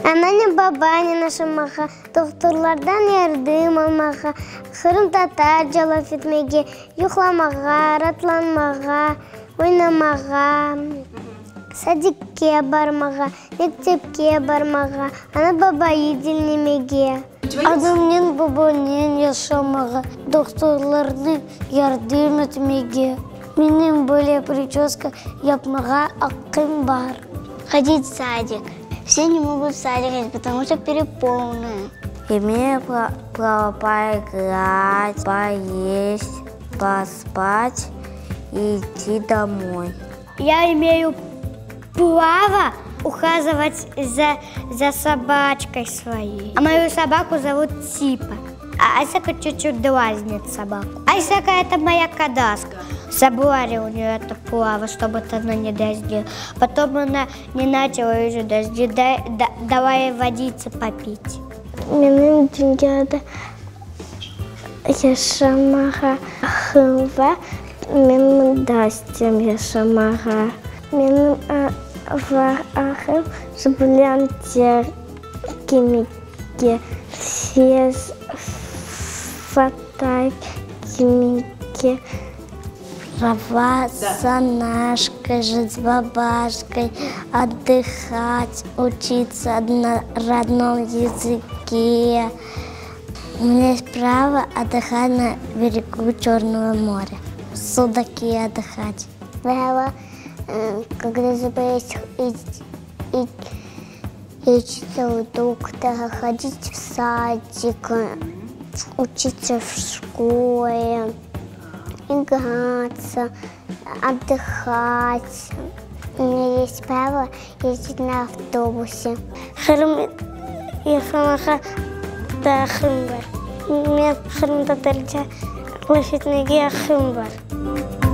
Ананы бабаны нашамаға, доктурлардан ярдым алмаға, Кырым татар жалап етмеге, юхламаға, ратланмаға, ойнамаға, садикке бармаға, мектепке бармаға, ана бабайы дилнемеге. Адамнен бабанен яшамаға, доктурлардан ярдым етмеге. Менің более прическа yapmağa hakkım var. Ходить в садик. Все не могут в садик ходить, потому что переполнены. Имею право поиграть, поесть, поспать и идти домой. Я имею право ухаживать за собачкой своей. А мою собаку зовут Типа. А Айсака чуть-чуть дразнит собаку. Айсака это моя кодаска. Забрали у нее это право, чтобы она не дождила. Потом она не начала уже дождить. Давай водицы попить. Менің дүниеде yaşamağa hakkım var. Benim de istiyorum yaşamağa. Benim var hakkım zıplayan kemikle, съесть фатай кемикle. Рваться нашкой, жить с бабашкой, отдыхать, учиться на родном языке. У меня есть право отдыхать на берегу Черного моря, в Судаке отдыхать. Право, когда заболеешь, учиться у доктора, ходить в садик, учиться в школе. Играться, отдыхать. У меня есть право ездить на автобусе. Кырым ясамаға да ақым бар. Мен Кырымда дәреже лафетнеге ақым бар.